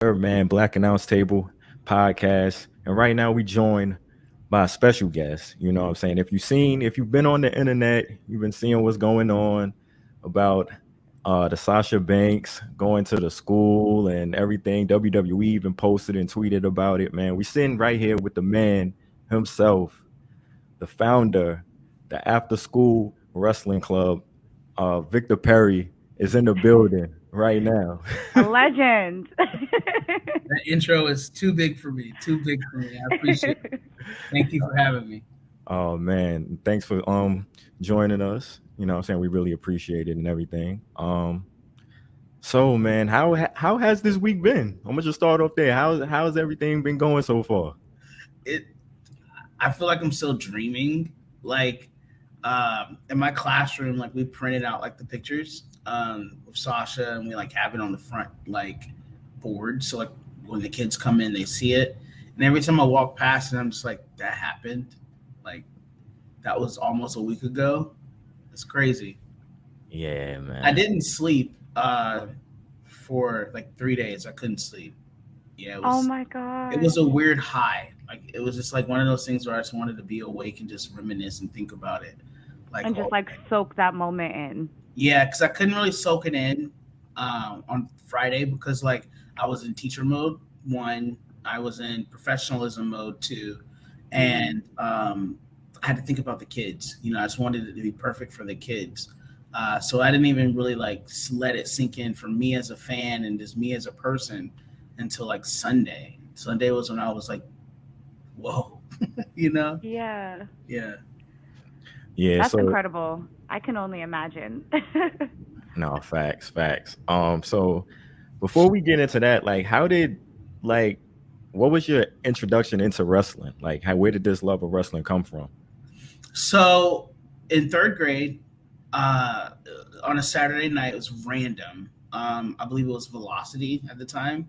Man, Black Announce Table podcast. And right now we joined by a special guest. You know what I'm saying? If you've been on the internet, you've been seeing what's going on about the Sasha Banks going to the school and everything. WWE even posted and tweeted about it, man. We sitting right here with the man himself, the founder, the after school wrestling club. Victor Perry is in the building right now. A legend. That intro is too big for me. Too big for me. I appreciate it. Thank you for having me. Oh man, thanks for joining us. You know what I'm saying? We really appreciate it and everything. So man, how has this week been? I'm gonna just start off there. How's everything been going so far? It. I feel like I'm still dreaming. Like in my classroom, like we printed out like the pictures of Sasha, and we like have it on the front like board. So like when the kids come in, they see it. And every time I walk past it, I'm just like, that happened. Like that was almost a week ago. It's crazy. Yeah, I man. didn't sleep for like 3 days. I couldn't sleep. Yeah, Oh my it was gosh. a weird high. Like it was just like one of those things where I just wanted to be awake and just reminisce and think about it. Like And just all like day. soak that moment in. Yeah, because I couldn't really soak it in on Friday because like I was in teacher mode. One, I was in professionalism mode. Two, and I had to think about the kids. You know, I just wanted it to be perfect for the kids. So I didn't even really like let it sink in for me as a fan and just me as a person until like Sunday. Sunday was when I was like, whoa, you know? Yeah. Yeah. Yeah, That's so incredible. I can only imagine. no, facts. So before we get into that, like like what was your introduction into wrestling? Like where did this love of wrestling come from? So in third grade, uh, on a Saturday night, it was random. I believe it was Velocity at the time.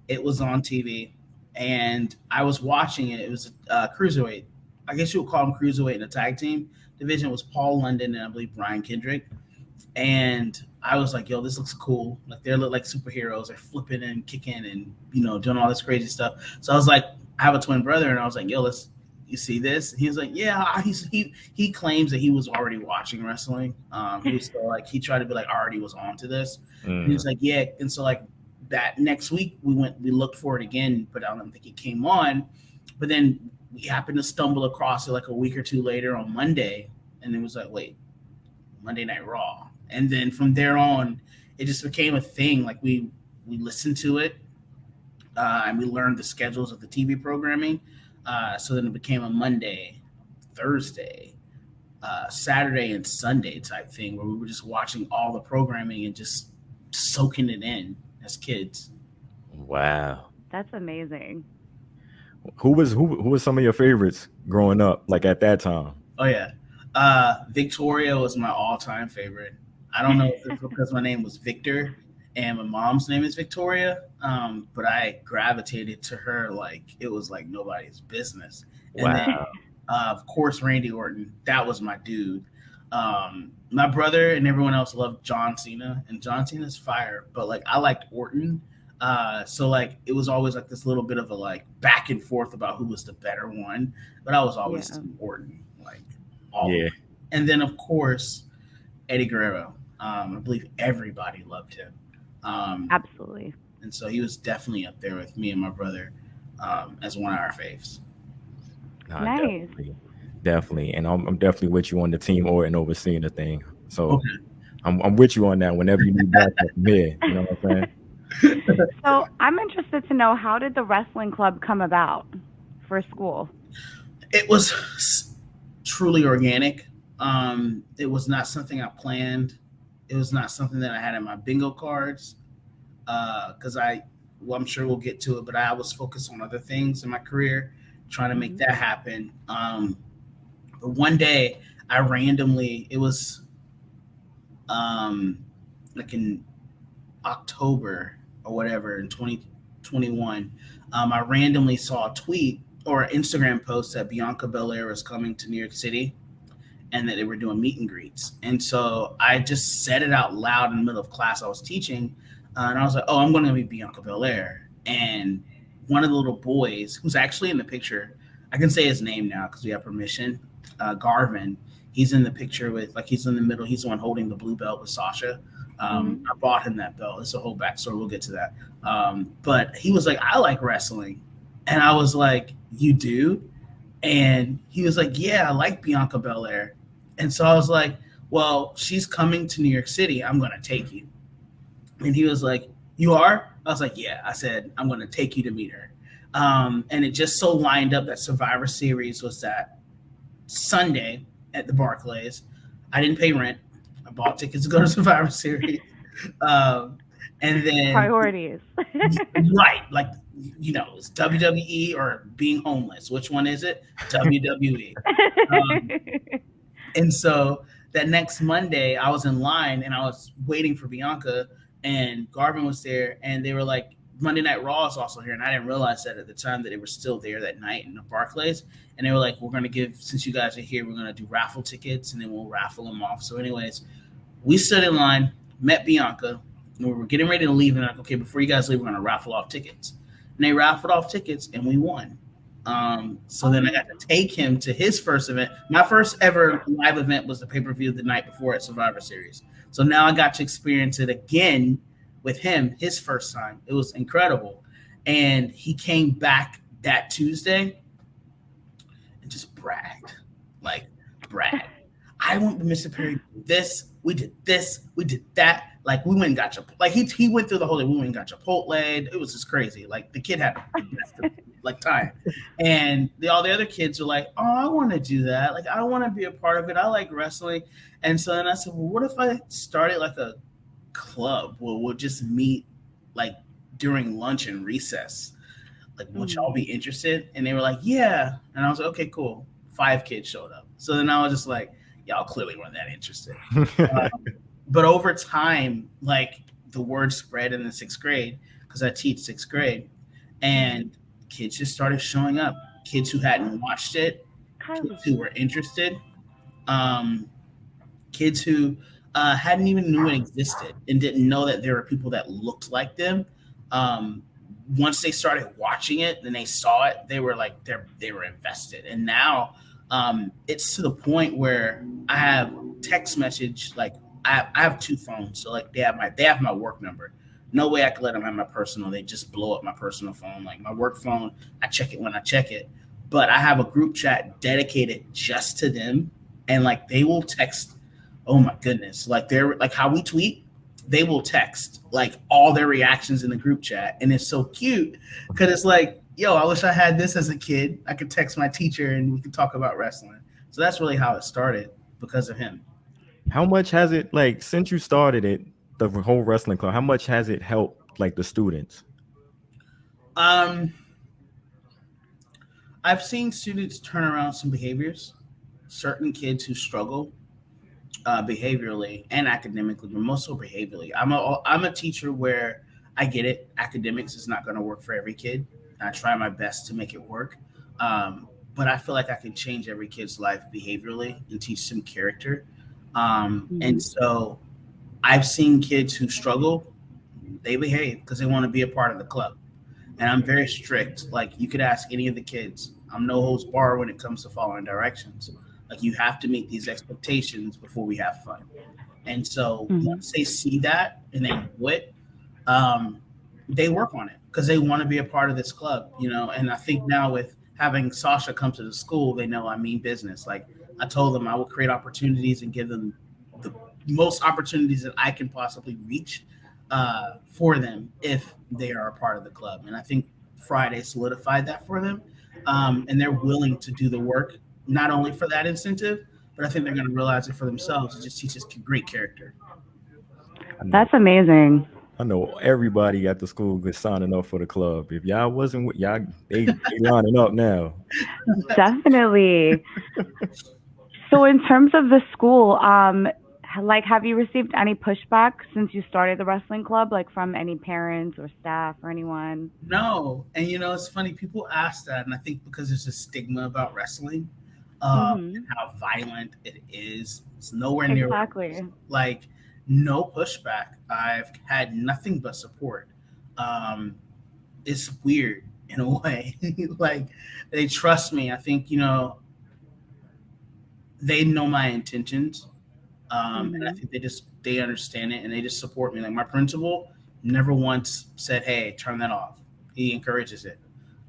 It was on TV, and I was watching it. It was cruiserweight. I guess you would call them cruiserweight in the tag team division. It was Paul London and I believe Brian Kendrick. And I was like, "Yo, this looks cool. Like they look like superheroes. They're flipping and kicking and doing all this crazy stuff." So I was like, I have a twin brother, and I was like, "Yo, let's you see this?" And he was like, "Yeah." He claims that he was already watching wrestling. He was still like he tried to be like I already was on to this, and he Mm, was like, "Yeah." And so like that next week we looked for it again, but I don't think it came on. But then we happened to stumble across it like a week or two later on Monday, and it was like, wait, Monday Night Raw, and then from there on, it just became a thing. Like we listened to it, and we learned the schedules of the TV programming. So then it became a Monday, Thursday, Saturday, and Sunday type thing where we were just watching all the programming and just soaking it in as kids. wow. That's amazing. Who was some of your favorites growing up, like at that time? Oh yeah, Victoria was my all-time favorite. I don't know if it's because my name was Victor and my mom's name is Victoria, but I gravitated to her like it was like nobody's business. And then, Wow. of course, Randy Orton. That was my dude. My brother and everyone else loved John Cena, and John Cena's fire. But like, I liked Orton. So like, it was always like this little bit of a like back and forth about who was the better one. But I was always Yeah. Team Orton, like all the Yeah. way. And then, of course, Eddie Guerrero. I believe everybody loved him. Um, Absolutely. and so he was definitely up there with me and my brother as one of our faves. Nah, Nice. definitely, and I'm definitely with you on the team Orton overseeing the thing. So Okay. I'm with you on that. Whenever you need backup, I'm here. You know what I'm saying? So I'm interested to know, how did the wrestling club come about for school? It was truly organic. It was not something I planned. It was not something that I had in my bingo cards because well, I'm sure we'll get to it, but I was focused on other things in my career, trying to make Hmm. that happen. But one day, I randomly, it was um, like in October or whatever in 2021, I randomly saw a tweet or an Instagram post that Bianca Belair was coming to New York City and that they were doing meet and greets. And so I just said it out loud in the middle of class I was teaching. And I was like, oh, I'm going to be Bianca Belair. and one of the little boys who's actually in the picture, I can say his name now because we have permission. Garvin. He's in the picture with, like, he's in the middle. He's the one holding the blue belt with Sasha. I bought him that belt. It's a whole backstory. We'll get to that. But he was like, I like wrestling. And I was like, you do? And he was like, yeah, I like Bianca Belair. And so I was like, well, she's coming to New York City. I'm going to take you. And he was like, you are? I was like, yeah. I said, I'm going to take you to meet her. And it just so lined up that Survivor Series was that Sunday at the Barclays. I didn't pay rent. I bought tickets to go to Survivor Series. And then Priorities. right, like, it's WWE or being homeless. Which one is it? WWE. And so that next Monday, I was in line and I was waiting for Bianca, and Garvin was there, and they were like, Monday Night Raw is also here, and I didn't realize that at the time that they were still there that night in the Barclays. And they were like, we're going to give, since you guys are here, we're going to do raffle tickets, and then we'll raffle them off. So anyways, we stood in line, met Bianca, and we were getting ready to leave, and like, okay, before you guys leave, we're going to raffle off tickets. And they raffled off tickets, and we won. So then I got to take him to his first event. My first ever live event was the pay-per-view the night before at Survivor Series. So now I got to experience it again with him, his first time. It was incredible. And he came back that Tuesday and just bragged. I went to Mr. Perry, this, we did that. Like, we went and got Chipotle. Like, he went through the whole day. We went and got Chipotle. It was just crazy. Like, the kid had the best of, time. And all the other kids were like, oh, I want to do that. Like, I want to be a part of it. I like wrestling. And so then I said, well, what if I started like a club where we'll just meet like during lunch and recess? Like, would y'all be interested? And they were like, yeah. And I was like, okay, cool. 5 kids showed up. So then I was just like, y'all clearly weren't that interested. But over time, like, the word spread in the 6th grade, because I teach 6th grade, and kids just started showing up. Kids who hadn't watched it, kids who were interested, kids who hadn't even knew it existed and didn't know that there were people that looked like them. Once they started watching it, then they saw it, they were like, they were invested. And now it's to the point where I have text message, like, I have 2 phones, so like they have my work number. No way I could let them have my personal. They just blow up my personal phone. Like, my work phone, I check it when I check it. But I have a group chat dedicated just to them, and like, they will text. Oh my goodness! Like, they're like, how we tweet, they will text like all their reactions in the group chat, and it's so cute because it's like, yo, I wish I had this as a kid. I could text my teacher and we could talk about wrestling. So that's really how it started, because of him. How much has it, like, since you started it, the whole wrestling club, how much has it helped, like, the students? I've seen students turn around some behaviors. Certain kids who struggle behaviorally and academically, but most so behaviorally. I'm a teacher where I get it. Academics is not going to work for every kid. I try my best to make it work. But I feel like I can change every kid's life behaviorally and teach them character. And so I've seen kids who struggle, they behave because they want to be a part of the club. And I'm very strict. Like, you could ask any of the kids. I'm no holds bar when it comes to following directions. Like, you have to meet these expectations before we have fun. And so once they see that and they know it, they work on it because they want to be a part of this club, And I think now with having Sasha come to the school, they know I mean business. Like, I told them I will create opportunities and give them the most opportunities that I can possibly reach for them if they are a part of the club. And I think Friday solidified that for them. And they're willing to do the work, not only for that incentive, but I think they're going to realize it for themselves. It just teaches great character. That's amazing. I know everybody at the school is signing up for the club. If y'all wasn't with y'all, they lining up now. Definitely. So in terms of the school, like, have you received any pushback since you started the wrestling club, like from any parents or staff or anyone? No. And, it's funny. People ask that. And I think because there's a stigma about wrestling and how violent it is, it's nowhere near. Exactly. Like, no pushback. I've had nothing but support. it's weird in a way. Like they trust me. I think, they know my intentions. And I Mhm. think they understand it and they just support me. Like my principal never once said, "Hey, turn that off." He encourages it,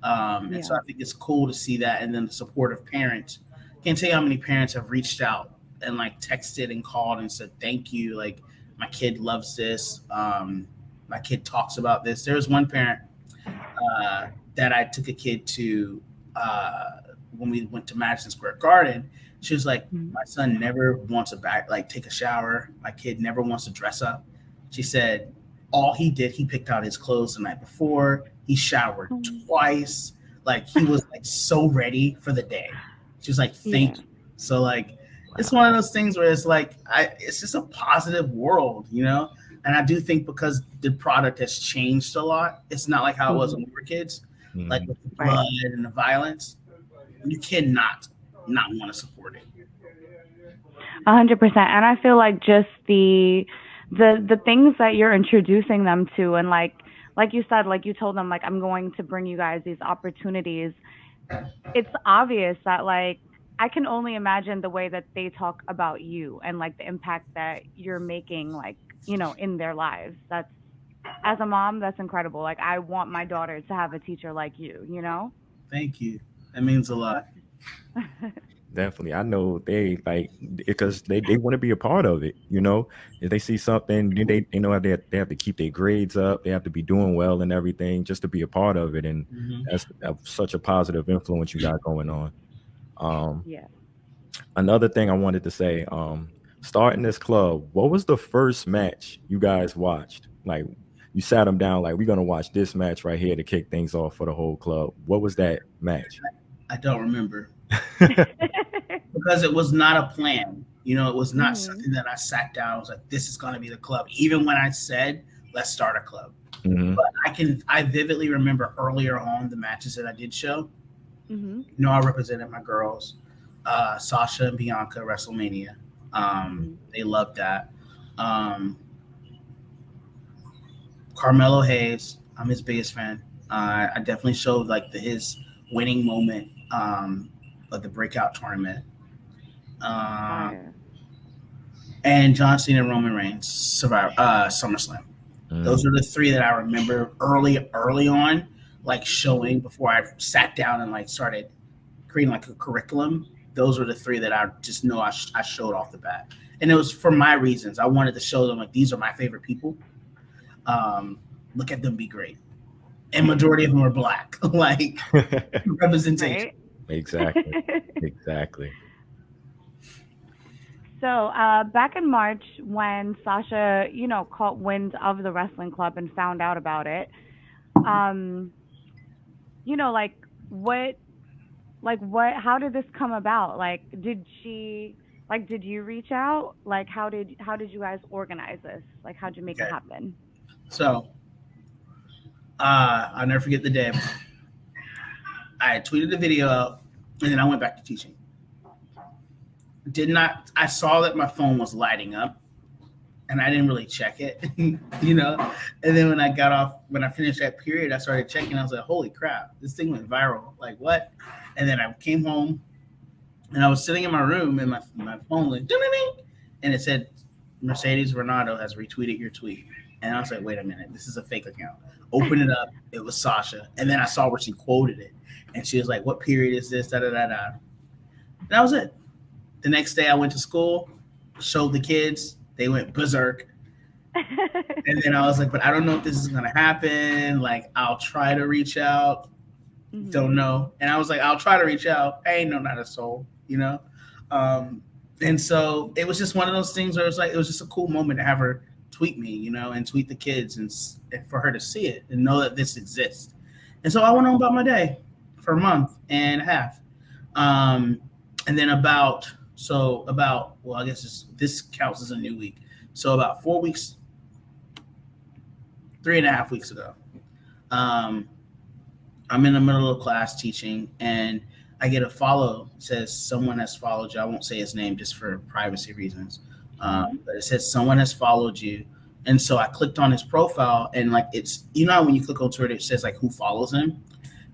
and so Yeah. I think it's cool to see that. And then the support of parents. Can't tell you how many parents have reached out and like texted and called and said, "Thank you." Like my kid loves this. My kid talks about this. There was one parent uh, that I took a kid to uh, when we went to Madison Square Garden. She was like, Mhm. "My son never wants to take a shower. My kid never wants to dress up." She said, "All he did, he picked out his clothes the night before. He showered Mm. twice. Like he was like so ready for the day." She was like, Yeah. "Thank you." So like, it's Wow. one of those things where it's like, it's just a positive world. And I do think because the product has changed a lot, it's not like how it was Mhm. when we were kids, like Mhm. with the Right. blood and the violence. You cannot not want to support it. 100%. And I feel like just the things that you're introducing them to, and like you said, like you told them, like, I'm going to bring you guys these opportunities. It's obvious that, like, I can only imagine the way that they talk about you and like the impact that you're making, like, in their lives. That's, as a mom, that's incredible. Like, I want my daughter to have a teacher like you. Thank you. That means a Of lot. course. Definitely. I know they like because they want to be a part of it, you know. If they see something, then they know they have to keep their grades up, they have to be doing well and everything just to be a part of it. And Hmm. that's such a positive influence you got going on. Um, Yeah. Another thing I wanted to say, starting this club, what was the first match you guys watched? Like you sat them down, like we're gonna watch this match right here to kick things off for the whole club. What was that match? I don't remember because it was not a plan. It was not Mhm. something that I sat down. I was like, "This is going to be the club." Even when I said, "Let's start a club," Hmm. but I vividly remember earlier on the matches that I did show. Mhm. I represented my girls, Sasha and Bianca, WrestleMania. Mhm. They loved that. Um, Carmelo Hayes, I'm his biggest fan. I definitely showed like his winning moment of the breakout tournament. Uh, Fire. and John Cena and Roman Reigns SummerSlam. Those Mm. are the three that I remember early on, like showing before I sat down and like started creating like a curriculum. Those were the three that I just know I showed off the bat, and it was for my reasons. I wanted to show them like these are my favorite people. Um, Look at them be great, and majority of them are black, like representation. Right? Exactly. Exactly. So, back in March, when Sasha, caught wind of the wrestling club and found out about it, um, like, what, how did this come about? Did you reach out? Like, how did you guys organize this? Like, how'd you make it Okay, happen? so I'll never forget the day I tweeted the video out, and then I went back to teaching. Did not. I saw that my phone was lighting up, and I didn't really check it, And then when I finished that period, I started checking. I was like, "Holy crap, this thing went viral! Like what?" And then I came home, and I was sitting in my room, and my phone went ding, ding, ding, and it said, "Mercedes Renato has retweeted your tweet." And I was like, "Wait a minute, this is a fake account." Open it up, it was Sasha, and then I saw where she quoted it, and she was like, "What period is this?" Da da da da. And that was it. The next day, I went to school, showed the kids, they went berserk. And then I was like, but I don't know if this is gonna happen. Like, I'll try to reach out. Don't Mhm. know. And I was like, I'll try to reach out. I ain't know not a soul. Um, and so it was just one of those things where it was just a cool moment to have her tweet me, and tweet the kids and for her to see it and know that this exists. And so I went on about my day for a month and a half. Um, and then well, I guess this counts as a new week. So about 4 weeks, 3.5 weeks ago, um, I'm in the middle of class teaching, and I get a follow. It says someone has followed you. I won't say his name just for privacy reasons, Mhm. but it says someone has followed you. And so I clicked on his profile, and like it's, you know how when you click on Twitter, it says like who follows him.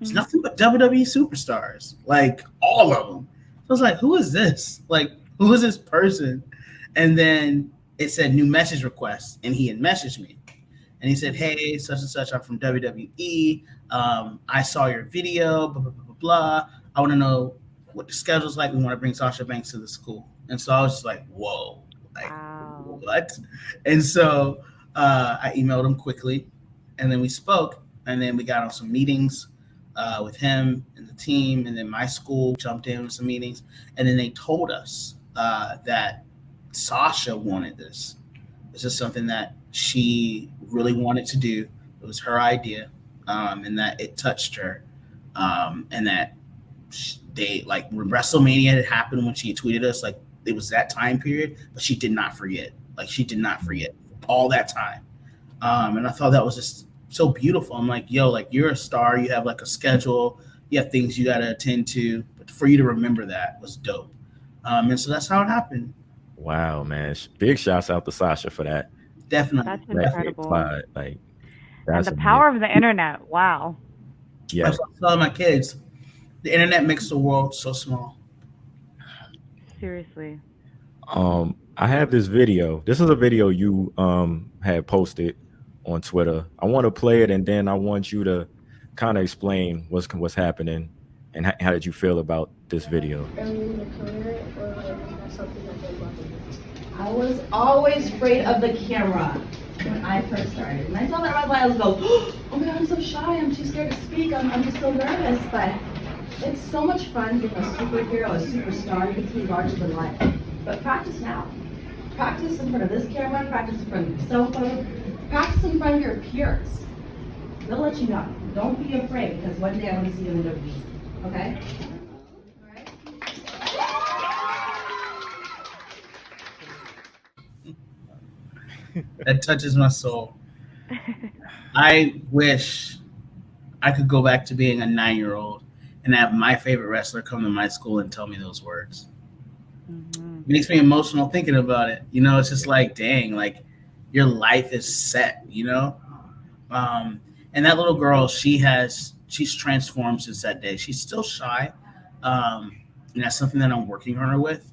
It's nothing but WWE superstars, like all of them. So I was like, who is this? Like, who is this person? And then it said new message request, and he had messaged me, and he said, "Hey, such and such, I'm from WWE. I saw your video, blah blah blah blah blah. I want to know what the schedule's like. We want to bring Sasha Banks to the school." And so I was just like, "Whoa, like what?" And so I emailed him quickly, and then we spoke, and then we got on some meetings with him and the team, and then my school jumped in with some meetings, and then they told us that Sasha wanted this. This is something that she really wanted to do. It was her idea, and that it touched her, and that they like when WrestleMania had happened when she tweeted us, like it was that time period, but she did not forget. Like she did not forget all that time, and I thought that was just so beautiful. I'm like, yo, like you're a star. You have like a schedule. You have things you got to attend to, but for you to remember that was dope. And so that's how it happened. Wow, man! Big shouts out to Sasha for that. Definitely. That's incredible. Like and the power of the internet. Wow. Yeah. I was telling my kids, the internet makes the world so small. Seriously. I have this video. This is a video you had posted on Twitter. I want to play it, and then I want you to kind of explain what's happening and how did you feel about this video. I was always afraid of the camera when I first started. When I saw that red light, I was go, oh my God, I'm so shy. I'm too scared to speak. I'm just so nervous. But it's so much fun being a superhero, a superstar. You get to be larger than life. But practice now. Practice in front of this camera. Practice in front of your cell phone. Practice in front of your peers. They'll let you know. Don't be afraid, because one day I want to see you in the WWE. Okay? That touches my soul. I wish I could go back to being a 9-year-old and have my favorite wrestler come to my school and tell me those words. It makes me emotional thinking about it. You know, it's just like, dang, like your life is set, you know? And that little girl, she's transformed since that day. She's still shy. And that's something that I'm working on her with.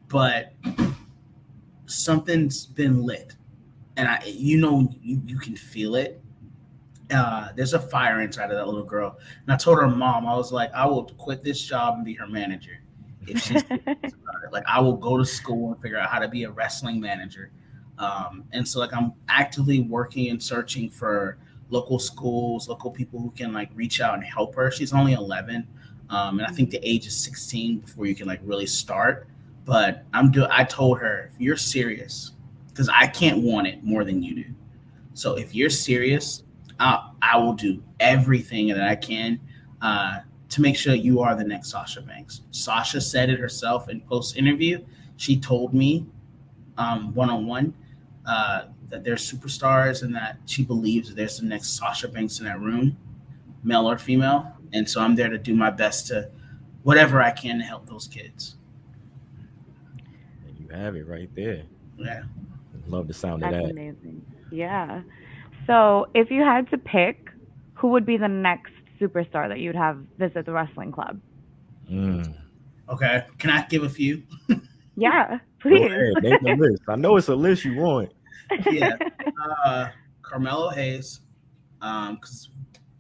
But something's been lit, and you can feel it. There's a fire inside of that little girl, and I told her mom, I was like, I will quit this job and be her manager if she's like, I will go to school and figure out how to be a wrestling manager. And so like I'm actively working and searching for local schools, local people who can like reach out and help her. She's only 11, and I think the age is 16 before you can like really start. But I told her, if you're serious, because I can't want it more than you do. So if you're serious, I will do everything that I can to make sure you are the next Sasha Banks. Sasha said it herself in post-interview. She told me one-on-one that they're superstars and that she believes that there's the next Sasha Banks in that room, male or female. And so I'm there to do my best to whatever I can to help those kids. You have it right there. Yeah. Love the sound That's of that. amazing. Yeah. So if you had to pick, who would be the next superstar that you'd have visit the wrestling club? Okay. Can I give a few? Yeah, please. Go ahead, name the list. I know it's a list you want. Yeah. Carmelo Hayes, because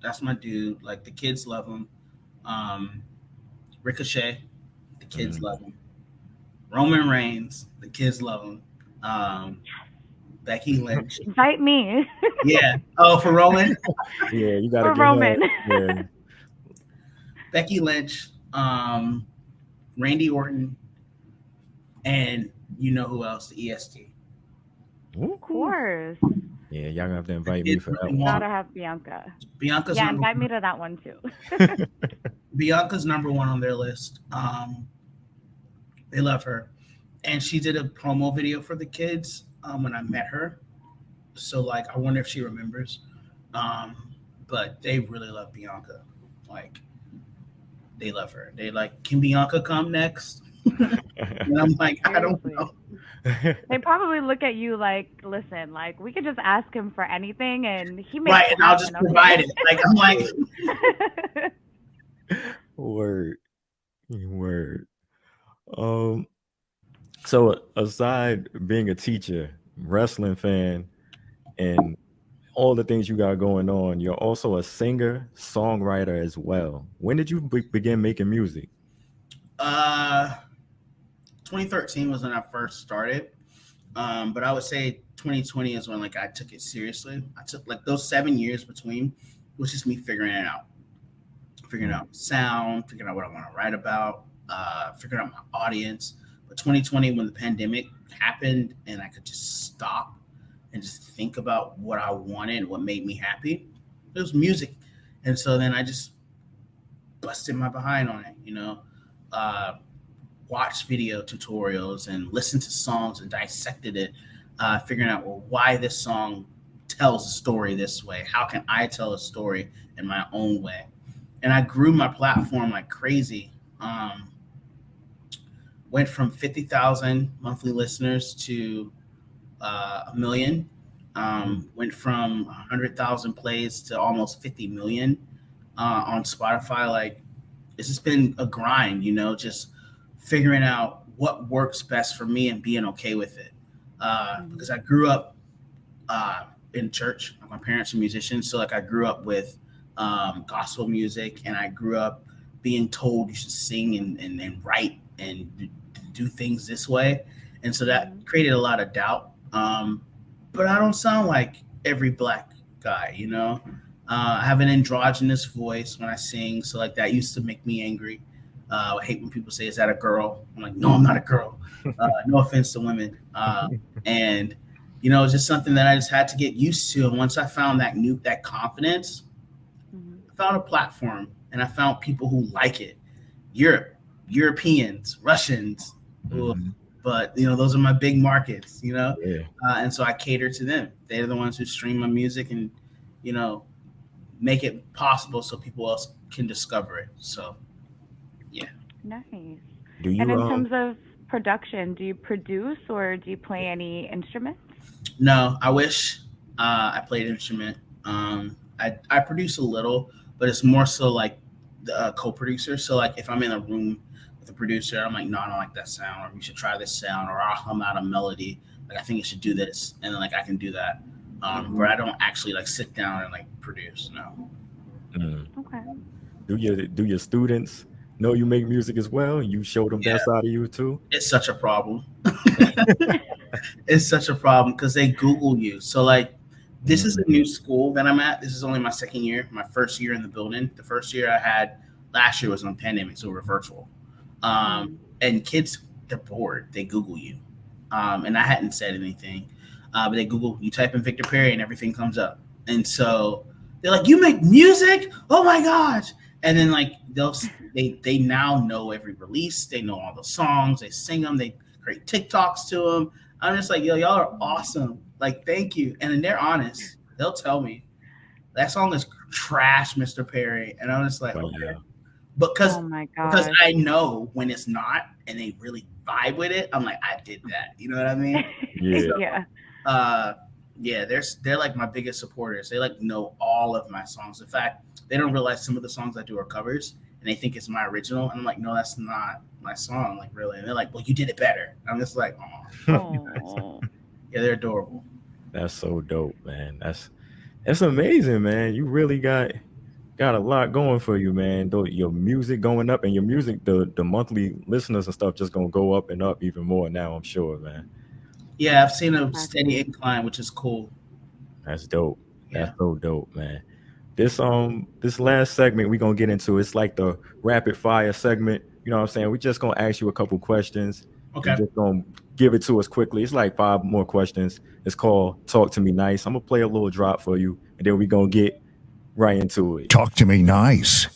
that's my dude. Like the kids love him. Ricochet, the kids love him. Roman Reigns, the kids love him. Becky Lynch. Invite me. Yeah. Oh, for Roman? Yeah, you gotta For Roman. Yeah. Becky Lynch, Randy Orton, and you know who else? The EST. Of course. Yeah, y'all gonna have to invite me for that one. Gotta have Bianca. Bianca's Yeah, invite me to that one too. Bianca's number one on their list. They love her. And she did a promo video for the kids when I met her. So, like, I wonder if she remembers. But they really love Bianca. Like, they love her. They like, can Bianca come next? And I'm like, I don't know. They probably look at you like, listen, like we could just ask him for anything and he makes Right, it and I'll just happen, provide okay? it. Like I'm like, Word, word. Um, so aside being a teacher, wrestling fan, and all the things you got going on, you're also a singer, songwriter as well. When did you begin making music? uh, 2013 was when I first started. But I would say 2020 is when like I took it seriously. I took like those 7 years between was just me figuring Mm. out sound, figuring out what I want to write about, figuring out my audience. But 2020, when the pandemic happened and I could just stop and just think about what I wanted, what made me happy, it was music. And so then I just busted my behind on it, uh, watched video tutorials and listened to songs and dissected it, figuring out, well, why this song tells a story this way. How can I tell a story in my own way? And I grew my platform like crazy. Went from 50,000 monthly listeners to a million. Went from 100,000 plays to almost 50 million on Spotify. Like, it's just been a grind, just figuring out what works best for me and being okay with it. Because I grew up in church. My parents are musicians, so like I grew up with gospel music, and I grew up being told you should sing and write and do things this way, and so that created a lot of doubt. But I don't sound like every black guy, I have an androgynous voice when I sing, so like that used to make me angry. I hate when people say, "Is that a girl?" I'm like, "No, I'm not a girl." No offense to women, and it's just something that I just had to get used to. And once I found that confidence, I found a platform, and I found people who like it. Europeans, Russians, Mhm. but those are my big markets. Yeah. And so I cater to them. They're the ones who stream my music and make it possible so people else can discover it. So yeah. Nice. Do And you in terms of production, do you produce or do you play any instruments? No, I wish I played an instrument. I produce a little, but it's more so like the co-producer. So like if I'm in a room with a producer, I'm like, no, I don't like that sound, or we should try this sound, or I'll hum out a melody. Like I think it should do this, and then like I can do that. But I don't actually like sit down and like produce. No. mm, Okay. do your students know you make music as well? You show them that Yeah, side of you too? it's such a problem. It's such a problem because they Google you. So like this is a Mhm. new school that I'm at. This is only my second year, my first year in the building. The first year I had last year was on pandemic, so we're virtual. And kids, they're bored. They Google you. And I hadn't said anything. But they Google, you type in Victor Perry and everything comes up. And so they're like, "You make music? Oh my gosh." And then like they now know every release. They know all the songs. They sing them. They create TikToks to them. I'm just like, yo, y'all are awesome. Like, thank you. And then they're honest. They'll tell me that song is trash, Mr. Perry. And I'm just like, Wow. okay. Because Oh my because gosh. I know when it's not and they really vibe with it, I'm like, I did that. You know what I mean? Yeah. Yeah. Uh yeah, they're like my biggest supporters. They like know all of my songs. In fact, they don't realize some of the songs I do are covers and they think it's my original. And I'm like, no, that's not my song, like really. And they're like, well, you did it better. I'm just like, oh. Oh. Yeah, they're adorable. That's so dope, man. That's amazing, man. You really got a lot going for you, man. Though your music going up and your music, the monthly listeners and stuff just gonna go up and up even more now, I'm sure, man. Yeah, I've seen a That's steady nice. incline, which is cool. That's dope. That's Yeah. so dope, man. This last segment we gonna get into, it's like the rapid fire segment. You know what I'm saying? We just gonna ask you a couple questions. You Okay. just gonna give it to us quickly. It's like five more questions. It's called Talk to Me Nice. I'm gonna play a little drop for you, and then we gonna get right into it. Talk to me nice.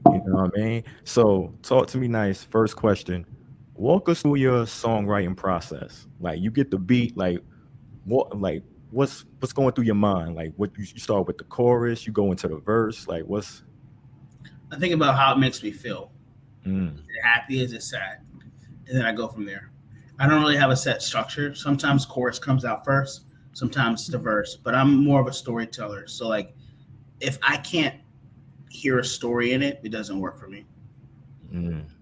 You know what I mean? So talk to me nice. First question. Walk us through your songwriting process. Like you get the beat, what's going through your mind? Like what you start with the chorus, you go into the verse, like I think about how it makes me feel. mm, Is it happy? Is it sad? and then I go from there. I don't really have a set structure. Sometimes chorus comes out first, sometimes it's the verse, but I'm more of a storyteller. So like, if I can't hear a story in it, it doesn't work for me.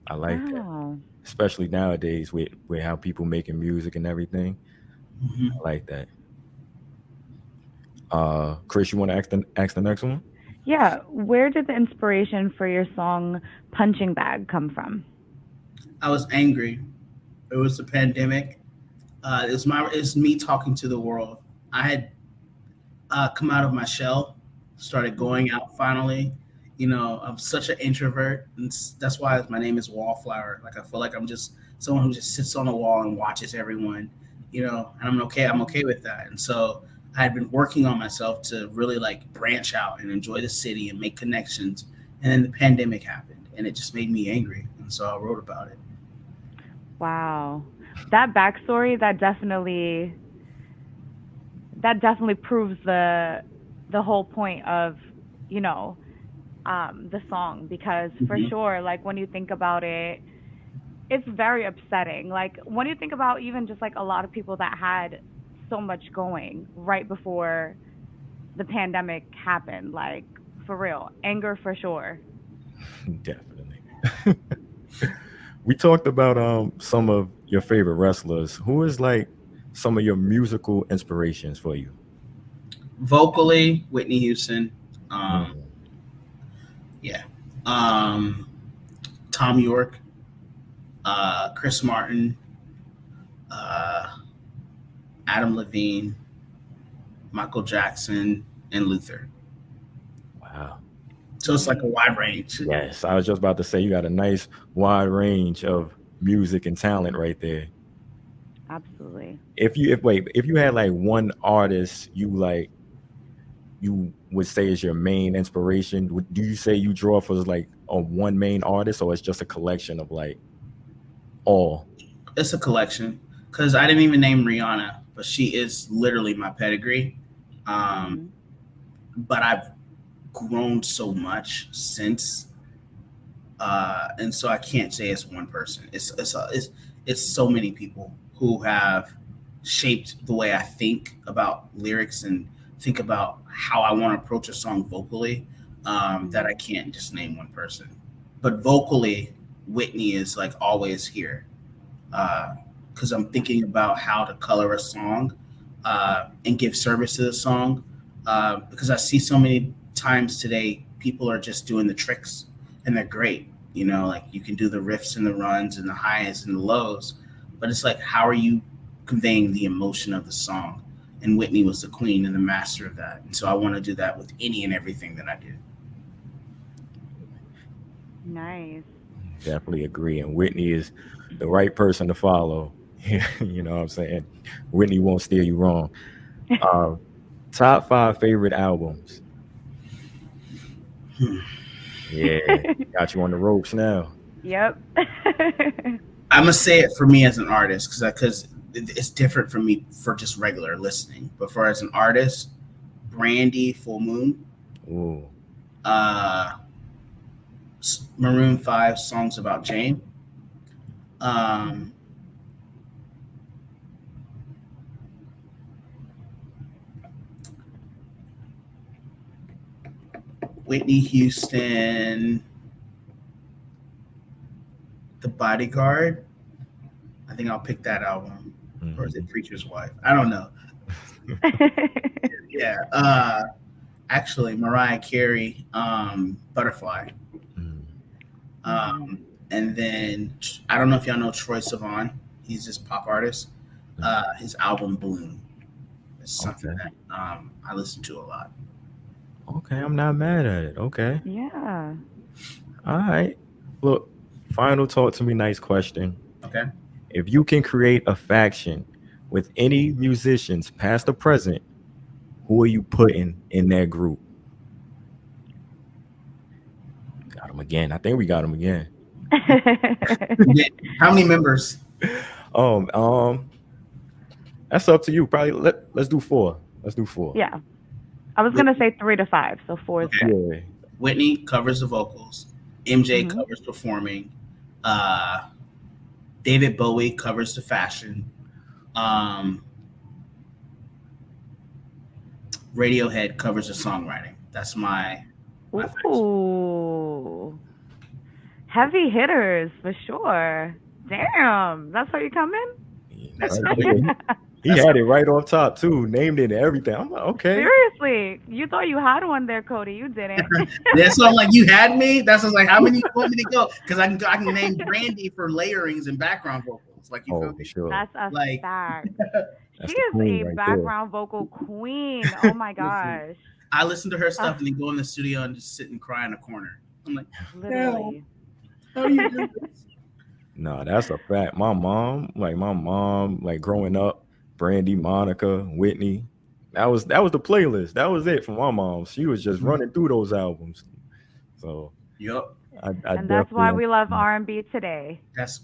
I like that, Wow. especially nowadays with how people making music and everything. Mhm. I like that. Chris, you want to ask the next one? Yeah. Where did the inspiration for your song Punching Bag come from? I was angry. It was the pandemic. It's me talking to the world. I had come out of my shell, started going out finally. You know, I'm such an introvert, and that's why my name is Wallflower. Like I feel like I'm just someone who just sits on the wall and watches everyone. You know, and I'm okay. I'm okay with that. And so I had been working on myself to really like branch out and enjoy the city and make connections. And then the pandemic happened, and it just made me angry. And so I wrote about it. Wow. That backstory that definitely proves the whole point of, you know, the song, because for Mhm. sure, like when you think about it, it's very upsetting. Like when you think about even just like a lot of people that had so much going right before the pandemic happened, like for real, anger for sure. Definitely. We talked about some of your favorite wrestlers. Who is like some of your musical inspirations for you? Vocally, Whitney Houston. Um, Mm. yeah. Um, Tom York, Chris Martin, uh, Adam Levine, Michael Jackson, and Luther. Wow. So it's like a Nice. wide range. Yes, I was just about to say you got a nice wide range of music and talent right there. Absolutely. If you had like one artist you would say is your main inspiration, do you say you draw for like a one main artist, or it's just a collection of like all? It's a collection because I didn't even name Rihanna, but she is literally my pedigree. Um, Mhm. but I've grown so much since, and so I can't say it's one person. It's so many people who have shaped the way I think about lyrics and think about how I want to approach a song vocally. That I Mhm. can't just name one person. But vocally, Whitney is like always here because I'm Nice. thinking about how to color a song and give service to the song. Because I see so many times today, people are just doing the tricks and they're great. You know, like you can do the riffs and the runs and the highs and the lows, but it's like, how are you conveying the emotion of the song? And Whitney was the queen and the master of that. And so I want to do that with any and everything that I do. Nice. Definitely agree. And Whitney is the right person to follow. You know what I'm saying? Whitney won't steer you wrong. Uh, top five favorite albums. Hmm. Yeah, got you on the ropes now. Yep. I'm gonna say it for me as an artist because it's different for me for just regular listening. But for as an artist, Brandy, Full Moon, Ooh, uh, Maroon Five, Songs About Jane, um, Whitney Houston, The Bodyguard. I think I'll pick that album, or is it mhm. Preacher's Wife? I don't know. Yeah, actually, Mariah Carey, Butterfly. Mm. Mhm. And then I don't know if y'all know Troy Sivan. He's this pop artist. His album Bloom is something Okay, that I listen to a lot. okay, I'm not mad at it. Okay, Yeah. all right. Look, final talk to me. Nice question. Okay. If you can create a faction with any musicians, past or present, who are you putting in that group? Got him again. I think we got him again. Yeah. How many members? Um, um, that's up to you. Probably let's do four. Let's do four. Yeah. I was gonna say 3 to 5, so 4 is Okay. good. Yeah. Whitney covers the vocals. MJ Mhm. covers performing. Uh, David Bowie covers the fashion. Radiohead covers the songwriting. That's my Ooh, heavy hitters for sure. Damn, that's how you come That's Right how there. He That's had it right off top too, named it and everything. I'm like, okay. Seriously, you thought you had one there, Cody. You didn't. That's so I'm like, you had me. That's what I was like, how many you want me to go? Because I can name Brandy for layerings and background vocals. Like, you feel Oh, me? for sure. That's a Like, fact. That's She the is queen a right there. background vocal queen. Oh my gosh. I listen to her stuff and then go in the studio and just sit and cry in a corner. I'm like, Literally. how do you do this? No, that's a fact. My mom, like growing up, Brandy, Monica, Whitney. That was the playlist. That was it for my mom. She was just running through those albums. So Yup. I And that's why definitely we love R&B today. That's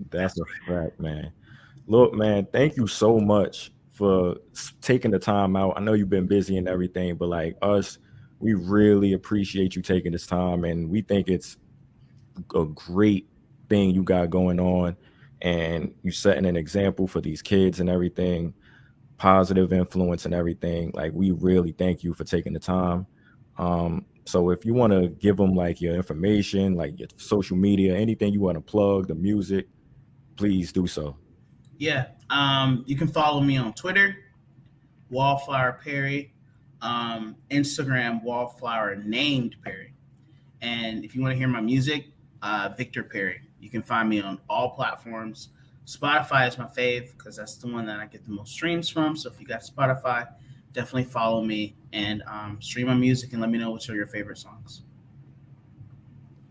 that's a fact, man. Look, man, thank you so much for taking the time out. I know you've been busy and everything, but like us, we really appreciate you taking this time, and we think it's a great thing you got going on, and you setting an example for these kids and everything, positive influence and everything. Like, we really thank you for taking the time. So if you want to give them like your information, like your social media, anything you want to plug, the music, please do so. yeah. You can follow me on Twitter, Wallflower Perry, Instagram, Wallflower named Perry. And if you want to hear my music, Victor Perry. You can find me on all platforms. Spotify is my fave because that's the one that I get the most streams from. So if you got Spotify, definitely follow me and stream my music and let me know which are your favorite songs.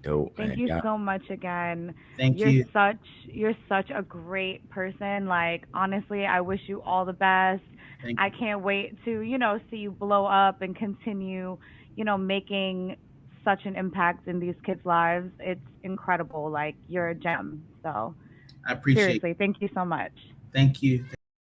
Dope, Thank man. you Yeah. so much again. Thank You're you. such a great person. Like, honestly, I wish you all the best. Thank I you. can't wait to, see you blow up and continue, making such an impact in these kids' lives. It's incredible. Like, you're a gem. So, I appreciate seriously, it. thank you so much. Thank you.